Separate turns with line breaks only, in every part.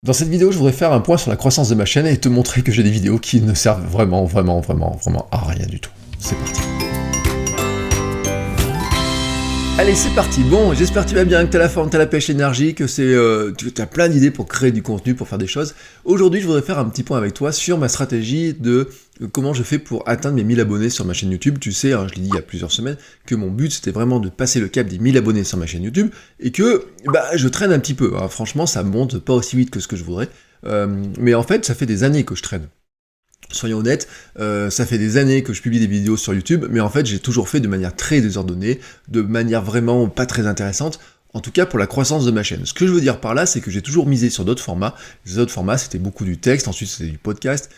Dans cette vidéo, je voudrais faire un point sur la croissance de ma chaîne et te montrer que j'ai des vidéos qui ne servent vraiment à rien du tout. C'est parti. Allez, c'est parti. Bon, j'espère que tu vas bien, que tu as la forme, tu as la pêche, l'énergie, que tu as plein d'idées pour créer du contenu, pour faire des choses. Aujourd'hui, je voudrais faire un petit point avec toi sur ma stratégie de comment je fais pour atteindre mes 1000 abonnés sur ma chaîne YouTube. Tu sais, je l'ai dit il y a plusieurs semaines, que mon but c'était vraiment de passer le cap des 1000 abonnés sur ma chaîne YouTube et que je traîne un petit peu. Franchement, ça monte pas aussi vite que ce que je voudrais. Mais en fait, ça fait des années que je traîne. Soyons honnêtes, ça fait des années que je publie des vidéos sur YouTube, mais en fait j'ai toujours fait de manière très désordonnée, de manière vraiment pas très intéressante, en tout cas pour la croissance de ma chaîne. Ce que je veux dire par là, c'est que j'ai toujours misé sur d'autres formats. Les autres formats, c'était beaucoup du texte, ensuite c'était du podcast.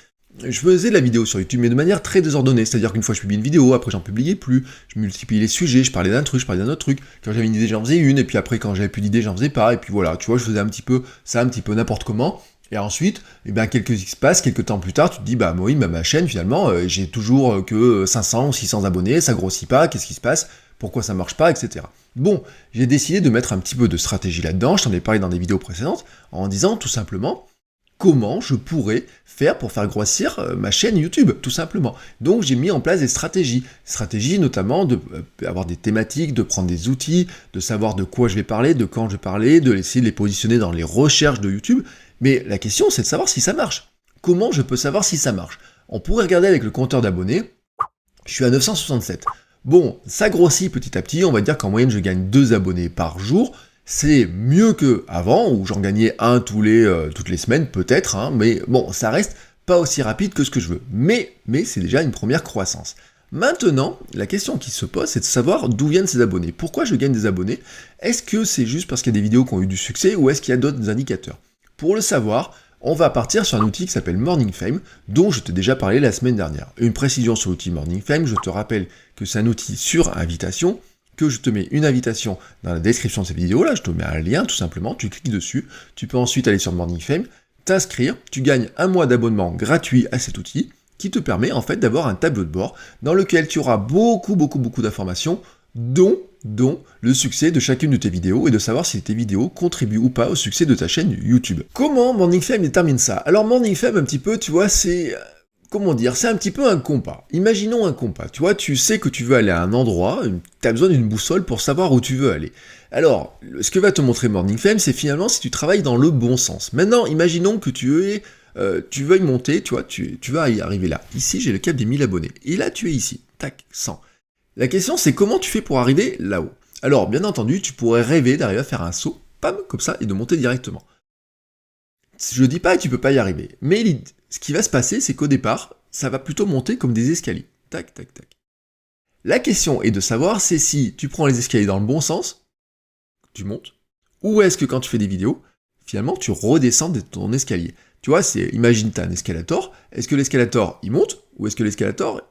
Je faisais de la vidéo sur YouTube, mais de manière très désordonnée, c'est-à-dire qu'une fois je publie une vidéo, après j'en publiais plus, je multipliais les sujets, je parlais d'un truc, je parlais d'un autre truc, quand j'avais une idée j'en faisais une, et puis après quand j'avais plus d'idées j'en faisais pas, et puis voilà, tu vois, je faisais un petit peu n'importe comment. Et ensuite, quelques temps plus tard, tu te dis, moi, ma chaîne, finalement, j'ai toujours que 500 ou 600 abonnés, ça grossit pas, qu'est-ce qui se passe, pourquoi ça marche pas, etc. Bon, j'ai décidé de mettre un petit peu de stratégie là-dedans, je t'en ai parlé dans des vidéos précédentes, en disant tout simplement, comment je pourrais faire pour faire grossir ma chaîne YouTube, tout simplement. Donc j'ai mis en place des stratégies notamment d'avoir des thématiques, de prendre des outils, de savoir de quoi je vais parler, de quand je vais parler, de essayer de les positionner dans les recherches de YouTube. Mais la question c'est de savoir si ça marche. Comment je peux savoir si ça marche? On pourrait regarder avec le compteur d'abonnés, je suis à 967. Bon, ça grossit petit à petit, on va dire qu'en moyenne je gagne 2 abonnés par jour. C'est mieux que avant où j'en gagnais un toutes les semaines peut-être, mais bon, ça reste pas aussi rapide que ce que je veux. Mais c'est déjà une première croissance. Maintenant, la question qui se pose, c'est de savoir d'où viennent ces abonnés. Pourquoi je gagne des abonnés? Est-ce que c'est juste parce qu'il y a des vidéos qui ont eu du succès ou est-ce qu'il y a d'autres indicateurs? Pour le savoir, on va partir sur un outil qui s'appelle Morning Fame, dont je t'ai déjà parlé la semaine dernière. Une précision sur l'outil Morning Fame, je te rappelle que c'est un outil sur invitation, que je te mets une invitation dans la description de cette vidéo, là je te mets un lien tout simplement, tu cliques dessus, tu peux ensuite aller sur Morning Fame, t'inscrire, tu gagnes un mois d'abonnement gratuit à cet outil, qui te permet en fait d'avoir un tableau de bord dans lequel tu auras beaucoup d'informations, dont le succès de chacune de tes vidéos et de savoir si tes vidéos contribuent ou pas au succès de ta chaîne YouTube. Comment Morning Fame détermine ça? Alors Morning Fame un petit peu, tu vois, c'est... Comment dire, c'est un petit peu un compas. Imaginons un compas, tu vois, tu sais que tu veux aller à un endroit, tu as besoin d'une boussole pour savoir où tu veux aller. Alors, ce que va te montrer Morning Fame, c'est finalement si tu travailles dans le bon sens. Maintenant, imaginons que tu veuilles monter, tu vois, tu vas y arriver là. Ici, j'ai le cap des 1000 abonnés. Et là, tu es ici, tac, 100. La question, c'est comment tu fais pour arriver là-haut? Alors, bien entendu, tu pourrais rêver d'arriver à faire un saut, pam, comme ça, et de monter directement. Je dis pas que tu peux pas y arriver, mais ce qui va se passer, c'est qu'au départ, ça va plutôt monter comme des escaliers. Tac, tac, tac. La question est de savoir, c'est si tu prends les escaliers dans le bon sens, tu montes, ou est-ce que quand tu fais des vidéos, finalement, tu redescends de ton escalier. Tu vois, imagine tu as un escalator, est-ce que l'escalator, il monte, ou est-ce que l'escalator,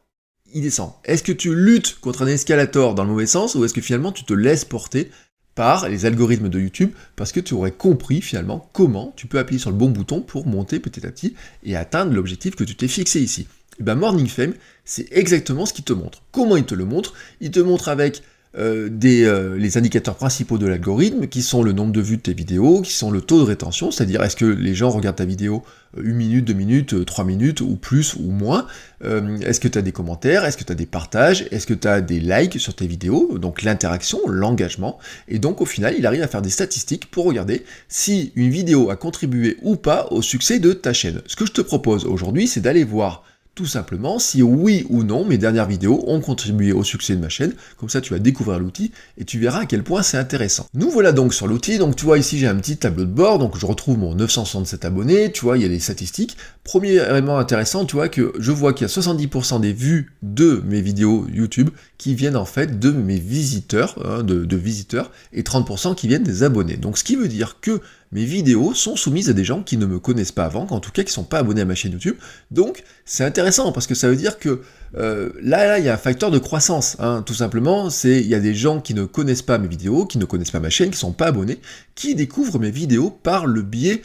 il descend? Est-ce que tu luttes contre un escalator dans le mauvais sens, ou est-ce que finalement, tu te laisses porter par les algorithmes de YouTube, parce que tu aurais compris finalement comment tu peux appuyer sur le bon bouton pour monter petit à petit et atteindre l'objectif que tu t'es fixé ici. Et Morning Fame, c'est exactement ce qu'il te montre. Comment il te le montre? Il te montre avec les indicateurs principaux de l'algorithme, qui sont le nombre de vues de tes vidéos, qui sont le taux de rétention, c'est-à-dire est-ce que les gens regardent ta vidéo 1 minute, 2 minutes, 3 minutes, ou plus, ou moins, est-ce que tu as des commentaires, est-ce que tu as des partages, est-ce que tu as des likes sur tes vidéos, donc l'interaction, l'engagement, et donc au final, il arrive à faire des statistiques pour regarder si une vidéo a contribué ou pas au succès de ta chaîne. Ce que je te propose aujourd'hui, c'est d'aller voir tout simplement si oui ou non mes dernières vidéos ont contribué au succès de ma chaîne. Comme ça tu vas découvrir l'outil et tu verras à quel point c'est intéressant. Nous voilà donc sur l'outil, donc tu vois ici j'ai un petit tableau de bord, donc je retrouve mon 967 abonnés, tu vois il y a des statistiques. Premier élément intéressant, tu vois que je vois qu'il y a 70% des vues de mes vidéos YouTube qui viennent en fait de mes visiteurs, de visiteurs, et 30% qui viennent des abonnés. Donc ce qui veut dire que mes vidéos sont soumises à des gens qui ne me connaissent pas avant, en tout cas qui ne sont pas abonnés à ma chaîne YouTube. Donc c'est intéressant parce que ça veut dire que là il y a un facteur de croissance, tout simplement. Il y a des gens qui ne connaissent pas mes vidéos, qui ne connaissent pas ma chaîne, qui ne sont pas abonnés, qui découvrent mes vidéos par le biais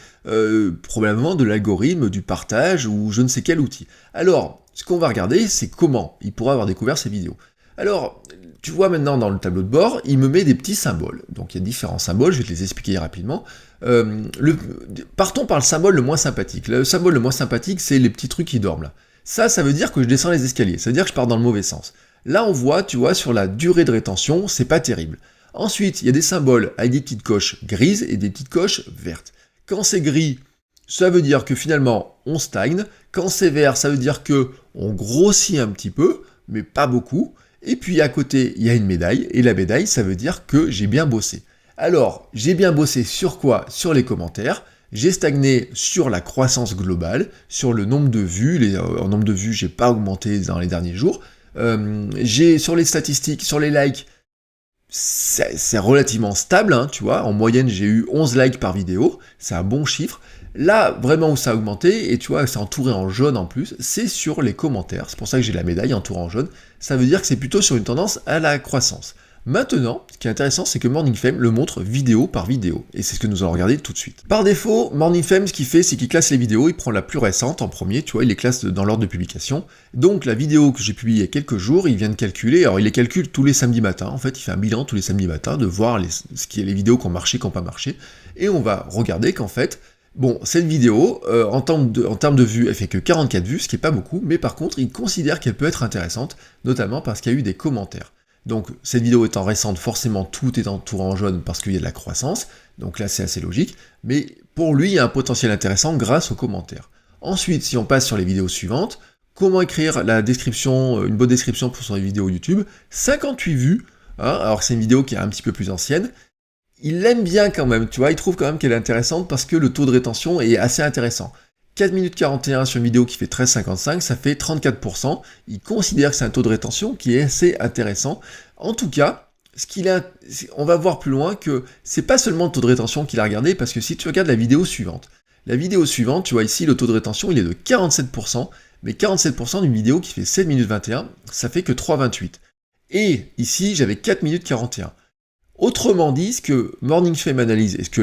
probablement de l'algorithme, du partage ou je ne sais quel outil. Alors, ce qu'on va regarder, c'est comment ils pourraient avoir découvert ces vidéos. Alors, tu vois maintenant dans le tableau de bord, il me met des petits symboles. Donc il y a différents symboles, je vais te les expliquer rapidement. Partons par le symbole le moins sympathique. Le symbole le moins sympathique, c'est les petits trucs qui dorment là. Ça veut dire que je descends les escaliers, ça veut dire que je pars dans le mauvais sens. Là, on voit, tu vois, sur la durée de rétention, c'est pas terrible. Ensuite, il y a des symboles avec des petites coches grises et des petites coches vertes. Quand c'est gris, ça veut dire que finalement, on stagne. Quand c'est vert, ça veut dire que on grossit un petit peu, mais pas beaucoup. Et puis à côté, il y a une médaille, et la médaille, ça veut dire que j'ai bien bossé. Alors, j'ai bien bossé sur quoi? Sur les commentaires. J'ai stagné sur la croissance globale, sur le nombre de vues. En nombre de vues, j'ai pas augmenté dans les derniers jours. Sur les statistiques, sur les likes, c'est relativement stable, hein, tu vois. En moyenne, j'ai eu 11 likes par vidéo, c'est un bon chiffre. Là, vraiment où ça a augmenté, et tu vois, c'est entouré en jaune en plus, c'est sur les commentaires. C'est pour ça que j'ai la médaille entourée en jaune. Ça veut dire que c'est plutôt sur une tendance à la croissance. Maintenant, ce qui est intéressant, c'est que Morning Fame le montre vidéo par vidéo, et c'est ce que nous allons regarder tout de suite. Par défaut, Morning Fame, ce qu'il fait, c'est qu'il classe les vidéos, il prend la plus récente en premier, tu vois, il les classe dans l'ordre de publication. Donc la vidéo que j'ai publiée il y a quelques jours, il vient de calculer, alors il les calcule tous les samedis matins, en fait, il fait un bilan tous les samedis matins, de voir les vidéos qui ont marché, qui n'ont pas marché, et on va regarder qu'en fait, bon, cette vidéo, en termes de vues, elle fait que 44 vues, ce qui est pas beaucoup, mais par contre, il considère qu'elle peut être intéressante, notamment parce qu'il y a eu des commentaires. Donc cette vidéo étant récente, forcément tout est entouré en jaune parce qu'il y a de la croissance, donc là c'est assez logique, mais pour lui il y a un potentiel intéressant grâce aux commentaires. Ensuite, si on passe sur les vidéos suivantes, comment écrire la description, une bonne description pour son vidéo YouTube, 58 vues, hein, alors c'est une vidéo qui est un petit peu plus ancienne, il l'aime bien quand même, tu vois, il trouve quand même qu'elle est intéressante parce que le taux de rétention est assez intéressant. 4 minutes 41 sur une vidéo qui fait 13,55, ça fait 34%. Il considère que c'est un taux de rétention qui est assez intéressant. En tout cas, on va voir plus loin que c'est pas seulement le taux de rétention qu'il a regardé, parce que si tu regardes la vidéo suivante, tu vois ici, le taux de rétention, il est de 47%, mais 47% d'une vidéo qui fait 7 minutes 21, ça fait que 3,28. Et ici, j'avais 4 minutes 41. Autrement dit, ce que Morning Fame analyse et ce que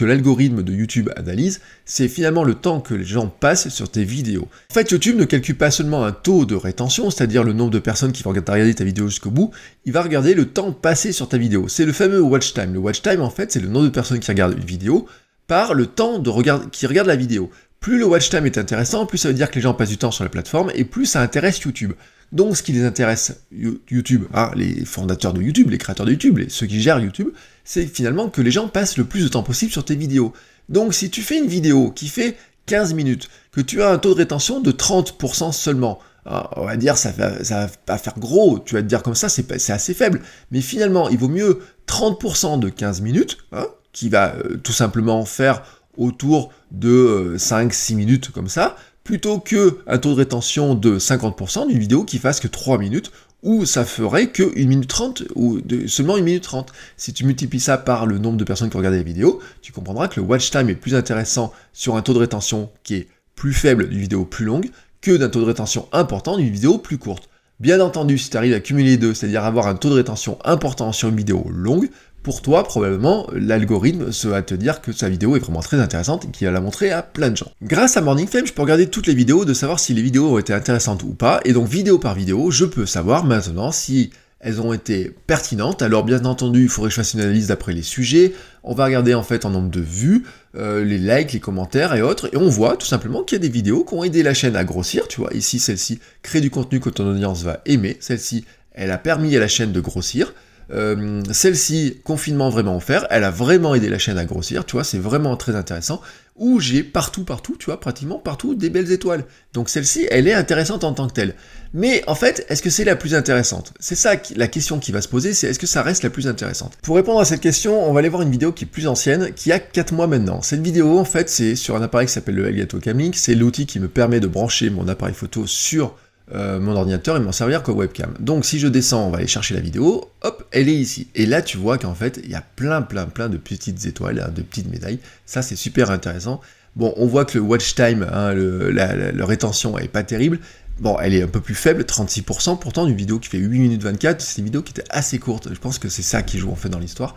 l'algorithme de YouTube analyse, c'est finalement le temps que les gens passent sur tes vidéos. En fait, YouTube ne calcule pas seulement un taux de rétention, c'est-à-dire le nombre de personnes qui vont regarder ta vidéo jusqu'au bout, il va regarder le temps passé sur ta vidéo. C'est le fameux watch time. Le watch time, en fait, c'est le nombre de personnes qui regardent une vidéo par le temps qui regardent la vidéo. Plus le watch time est intéressant, plus ça veut dire que les gens passent du temps sur la plateforme, et plus ça intéresse YouTube. Donc ce qui les intéresse, YouTube, hein, les fondateurs de YouTube, les créateurs de YouTube, ceux qui gèrent YouTube, c'est finalement que les gens passent le plus de temps possible sur tes vidéos. Donc si tu fais une vidéo qui fait 15 minutes, que tu as un taux de rétention de 30% seulement, hein, on va dire ça va pas faire gros, tu vas te dire comme ça, c'est assez faible, mais finalement il vaut mieux 30% de 15 minutes, hein, qui va tout simplement faire autour de 5-6 minutes comme ça, plutôt que un taux de rétention de 50% d'une vidéo qui fasse que 3 minutes, où ça ferait que 1 minute 30, ou seulement 1 minute 30. Si tu multiplies ça par le nombre de personnes qui regardent la vidéo, tu comprendras que le watch time est plus intéressant sur un taux de rétention qui est plus faible d'une vidéo plus longue, que d'un taux de rétention important d'une vidéo plus courte. Bien entendu, si tu arrives à cumuler les deux, c'est-à-dire avoir un taux de rétention important sur une vidéo longue, pour toi, probablement, l'algorithme va te dire que sa vidéo est vraiment très intéressante et qu'il va la montrer à plein de gens. Grâce à Morning Fame, je peux regarder toutes les vidéos, de savoir si les vidéos ont été intéressantes ou pas, et donc vidéo par vidéo, je peux savoir maintenant si elles ont été pertinentes. Alors bien entendu, il faudrait que je fasse une analyse d'après les sujets, on va regarder en fait en nombre de vues, les likes, les commentaires et autres, et on voit tout simplement qu'il y a des vidéos qui ont aidé la chaîne à grossir, tu vois, ici celle-ci crée du contenu que ton audience va aimer, celle-ci elle a permis à la chaîne de grossir, celle-ci, confinement vraiment offert, elle a vraiment aidé la chaîne à grossir, tu vois, c'est vraiment très intéressant, où j'ai partout, tu vois, pratiquement partout, des belles étoiles. Donc celle-ci, elle est intéressante en tant que telle. Mais en fait, est-ce que c'est la plus intéressante? C'est ça la question qui va se poser, c'est est-ce que ça reste la plus intéressante? Pour répondre à cette question, on va aller voir une vidéo qui est plus ancienne, qui a 4 mois maintenant. Cette vidéo, en fait, c'est sur un appareil qui s'appelle le Elgato Camlink, c'est l'outil qui me permet de brancher mon appareil photo sur mon ordinateur et m'en servir comme webcam. Donc si je descends, on va aller chercher la vidéo, hop, elle est ici. Et là tu vois qu'en fait, il y a plein de petites étoiles, hein, de petites médailles. Ça c'est super intéressant. Bon, on voit que le watch time, hein, la rétention est pas terrible. Bon, elle est un peu plus faible, 36%, pourtant d'une vidéo qui fait 8 minutes 24, c'est une vidéo qui était assez courte, je pense que c'est ça qui joue en fait dans l'histoire.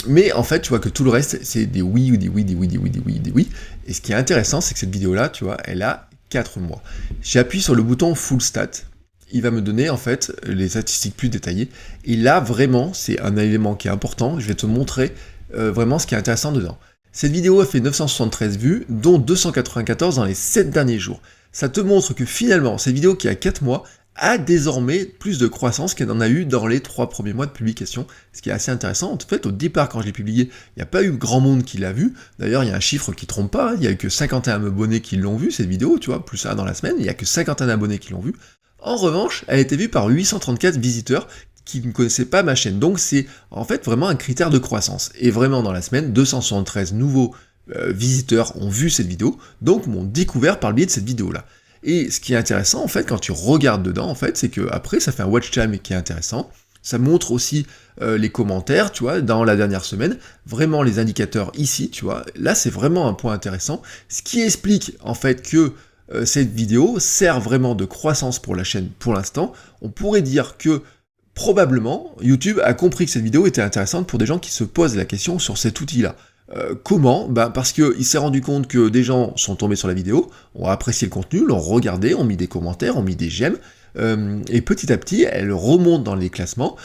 Mais en fait, tu vois que tout le reste, c'est des oui, ou des oui, des oui, des oui, des oui, des oui. Et ce qui est intéressant, c'est que cette vidéo-là, tu vois, elle a 4 mois. J'appuie sur le bouton Full Stat, il va me donner en fait les statistiques plus détaillées, et là vraiment c'est un élément qui est important, je vais te montrer vraiment ce qui est intéressant dedans. Cette vidéo a fait 973 vues, dont 294 dans les 7 derniers jours. Ça te montre que finalement, cette vidéo qui a 4 mois a désormais plus de croissance qu'elle en a eu dans les 3 premiers mois de publication, ce qui est assez intéressant. En fait, au départ, quand je l'ai publié, il n'y a pas eu grand monde qui l'a vu. D'ailleurs, il y a un chiffre qui trompe pas, hein. Il n'y a eu que 51 abonnés qui l'ont vu, cette vidéo, tu vois, plus ça dans la semaine, il n'y a que 51 abonnés qui l'ont vu. En revanche, elle a été vue par 834 visiteurs qui ne connaissaient pas ma chaîne. Donc c'est en fait vraiment un critère de croissance. Et vraiment dans la semaine, 273 nouveaux visiteurs ont vu cette vidéo, donc m'ont découvert par le biais de cette vidéo-là. Et ce qui est intéressant, en fait, quand tu regardes dedans, en fait, c'est que après ça fait un watch time qui est intéressant. Ça montre aussi les commentaires, tu vois, dans la dernière semaine, vraiment les indicateurs ici, tu vois. Là, c'est vraiment un point intéressant, ce qui explique en fait que cette vidéo sert vraiment de croissance pour la chaîne pour l'instant. On pourrait dire que probablement, YouTube a compris que cette vidéo était intéressante pour des gens qui se posent la question sur cet outil-là. Comment ? Parce qu'il s'est rendu compte que des gens sont tombés sur la vidéo, ont apprécié le contenu, l'ont regardé, ont mis des commentaires, ont mis des j'aime, et petit à petit, elle remonte dans les classements.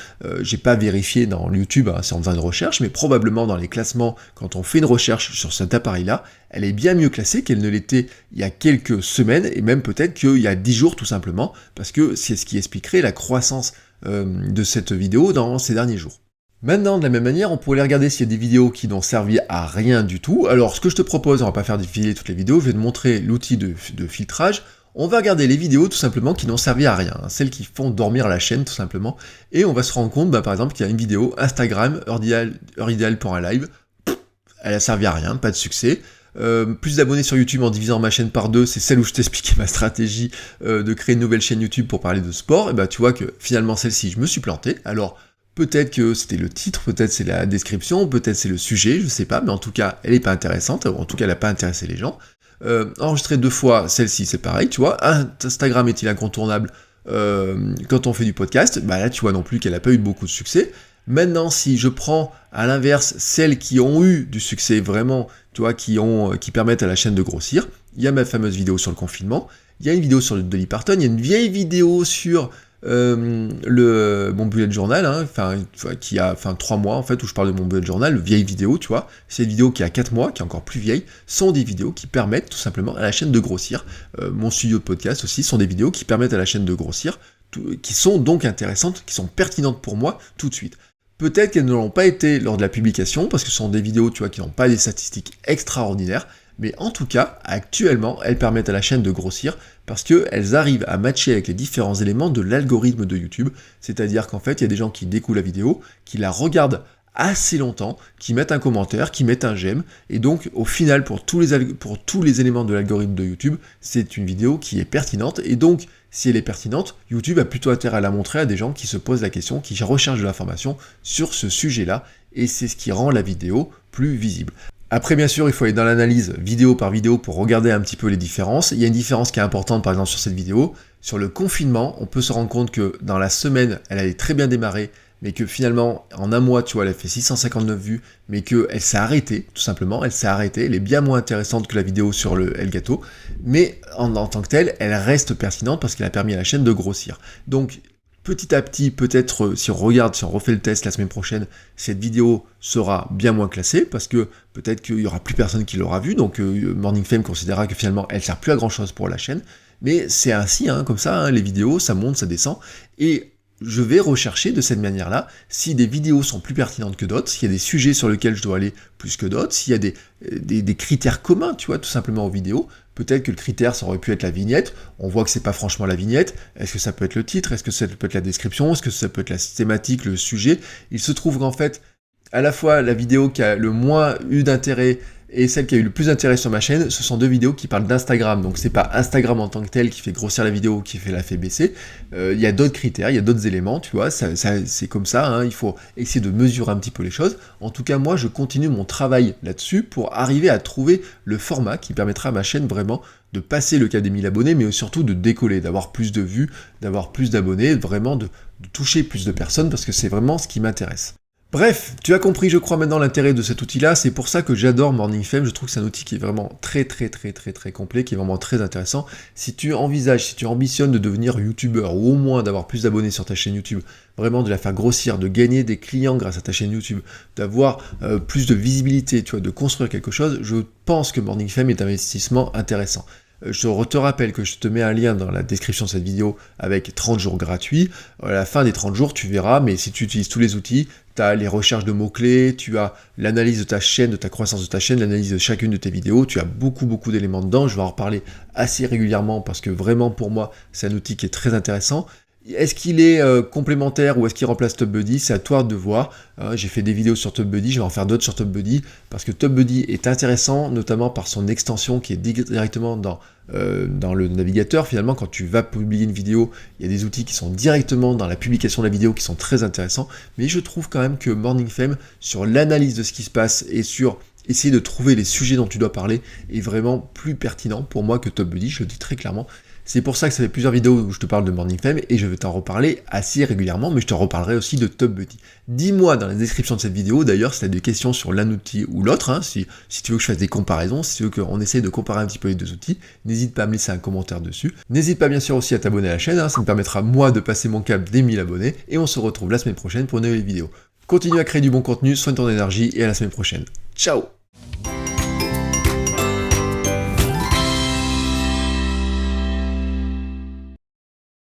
J'ai pas vérifié dans YouTube, hein, c'est en faisant une recherche, mais probablement dans les classements, quand on fait une recherche sur cet appareil-là, elle est bien mieux classée qu'elle ne l'était il y a quelques semaines, et même peut-être qu'il y a 10 jours tout simplement, parce que c'est ce qui expliquerait la croissance de cette vidéo dans ces derniers jours. Maintenant, de la même manière, on pourrait regarder s'il y a des vidéos qui n'ont servi à rien du tout. Alors, ce que je te propose, on va pas faire défiler toutes les vidéos, je vais te montrer l'outil de filtrage. On va regarder les vidéos tout simplement qui n'ont servi à rien, hein, celles qui font dormir la chaîne tout simplement, et on va se rendre compte, par exemple, qu'il y a une vidéo Instagram, heure idéale pour un live, elle a servi à rien, pas de succès. Plus d'abonnés sur YouTube en divisant ma chaîne par 2, c'est celle où je t'expliquais ma stratégie de créer une nouvelle chaîne YouTube pour parler de sport, et tu vois que finalement celle-ci, je me suis planté. Alors, peut-être que c'était le titre, peut-être c'est la description, peut-être c'est le sujet, je sais pas, mais en tout cas, elle est pas intéressante, ou en tout cas, elle a pas intéressé les gens. Enregistrer 2 fois, celle-ci, c'est pareil, tu vois. Instagram est-il incontournable quand on fait du podcast ? Là, tu vois non plus qu'elle a pas eu beaucoup de succès. Maintenant, si je prends à l'inverse celles qui ont eu du succès vraiment, tu vois, qui permettent à la chaîne de grossir, il y a ma fameuse vidéo sur le confinement, il y a une vidéo sur le Dolly Parton, il y a une vieille vidéo sur mon bullet journal, hein, qui a 3 mois en fait, où je parle de mon bullet journal, vieille vidéo, tu vois, c'est une vidéo qui a 4 mois, qui est encore plus vieille, sont des vidéos qui permettent tout simplement à la chaîne de grossir. Mon studio de podcast aussi sont des vidéos qui permettent à la chaîne de grossir, qui sont donc intéressantes, qui sont pertinentes pour moi tout de suite. Peut-être qu'elles ne l'ont pas été lors de la publication, parce que ce sont des vidéos, tu vois, qui n'ont pas des statistiques extraordinaires, mais en tout cas, actuellement, elles permettent à la chaîne de grossir, parce qu'elles arrivent à matcher avec les différents éléments de l'algorithme de YouTube, c'est-à-dire qu'en fait, il y a des gens qui découvrent la vidéo, qui la regardent assez longtemps, qui mettent un commentaire, qui mettent un j'aime, et donc au final, pour tous les éléments de l'algorithme de YouTube, c'est une vidéo qui est pertinente, et donc, si elle est pertinente, YouTube a plutôt intérêt à la montrer à des gens qui se posent la question, qui recherchent de l'information sur ce sujet-là, et c'est ce qui rend la vidéo plus visible. Après, bien sûr, il faut aller dans l'analyse vidéo par vidéo pour regarder un petit peu les différences. Il y a une différence qui est importante, par exemple, sur cette vidéo. Sur le confinement, on peut se rendre compte que dans la semaine, elle allait très bien démarrer, mais que finalement, en un mois, tu vois, elle a fait 659 vues, mais qu'elle s'est arrêtée, tout simplement, elle s'est arrêtée, elle est bien moins intéressante que la vidéo sur le Elgato, mais en tant que telle, elle reste pertinente parce qu'elle a permis à la chaîne de grossir. Donc, petit à petit, peut-être, si on refait le test la semaine prochaine, cette vidéo sera bien moins classée, parce que peut-être qu'il n'y aura plus personne qui l'aura vue, donc Morning Fame considérera que finalement, elle ne sert plus à grand chose pour la chaîne, mais c'est ainsi, hein, comme ça, hein, les vidéos, ça monte, ça descend, et je vais rechercher de cette manière-là si des vidéos sont plus pertinentes que d'autres, s'il y a des sujets sur lesquels je dois aller plus que d'autres, s'il y a des critères communs, tu vois, tout simplement aux vidéos. Peut-être que le critère, ça aurait pu être la vignette, on voit que c'est pas franchement la vignette, est-ce que ça peut être le titre, est-ce que ça peut être la description, est-ce que ça peut être la thématique, le sujet. Il se trouve qu'en fait, à la fois la vidéo qui a le moins eu d'intérêt et celle qui a eu le plus d'intérêt sur ma chaîne, ce sont 2 vidéos qui parlent d'Instagram. Donc c'est pas Instagram en tant que tel qui fait grossir la vidéo ou qui la fait baisser. Il y a d'autres critères, il y a d'autres éléments, tu vois, c'est comme ça, hein, il faut essayer de mesurer un petit peu les choses. En tout cas, moi, je continue mon travail là-dessus pour arriver à trouver le format qui permettra à ma chaîne vraiment de passer le cap des 1000 abonnés, mais surtout de décoller, d'avoir plus de vues, d'avoir plus d'abonnés, vraiment de toucher plus de personnes, parce que c'est vraiment ce qui m'intéresse. Bref, tu as compris, je crois, maintenant l'intérêt de cet outil-là. C'est pour ça que j'adore Morning Fame. Je trouve que c'est un outil qui est vraiment très complet, qui est vraiment très intéressant. Si tu envisages, si tu ambitionnes de devenir youtubeur, ou au moins d'avoir plus d'abonnés sur ta chaîne YouTube, vraiment de la faire grossir, de gagner des clients grâce à ta chaîne YouTube, d'avoir plus de visibilité, tu vois, de construire quelque chose, je pense que Morning Fame est un investissement intéressant. Je te rappelle que je te mets un lien dans la description de cette vidéo avec 30 jours gratuits. À la fin des 30 jours, tu verras, mais si tu utilises tous les outils, tu as les recherches de mots-clés, tu as l'analyse de ta chaîne, de ta croissance de ta chaîne, l'analyse de chacune de tes vidéos, tu as beaucoup d'éléments dedans. Je vais en reparler assez régulièrement parce que vraiment pour moi, c'est un outil qui est très intéressant. Est-ce qu'il est complémentaire ou est-ce qu'il remplace TubBuddy? C'est à toi de voir. J'ai fait des vidéos sur TubBuddy, je vais en faire d'autres sur TubBuddy, parce que TubBuddy est intéressant, notamment par son extension qui est directement dans le navigateur. Finalement, quand tu vas publier une vidéo, il y a des outils qui sont directement dans la publication de la vidéo qui sont très intéressants. Mais je trouve quand même que Morning Fame, sur l'analyse de ce qui se passe et sur essayer de trouver les sujets dont tu dois parler, est vraiment plus pertinent pour moi que TubBuddy, je le dis très clairement. C'est pour ça que ça fait plusieurs vidéos où je te parle de Morning Fame et je vais t'en reparler assez régulièrement, mais je te reparlerai aussi de TubBuddy. Dis-moi dans la description de cette vidéo, d'ailleurs, si tu as des questions sur l'un outil ou l'autre, hein, si tu veux que je fasse des comparaisons, si tu veux qu'on essaye de comparer un petit peu les deux outils, n'hésite pas à me laisser un commentaire dessus. N'hésite pas bien sûr aussi à t'abonner à la chaîne, hein, ça me permettra moi de passer mon cap des 1000 abonnés, et on se retrouve la semaine prochaine pour une nouvelle vidéo. Continue à créer du bon contenu, soigne ton énergie, et à la semaine prochaine. Ciao!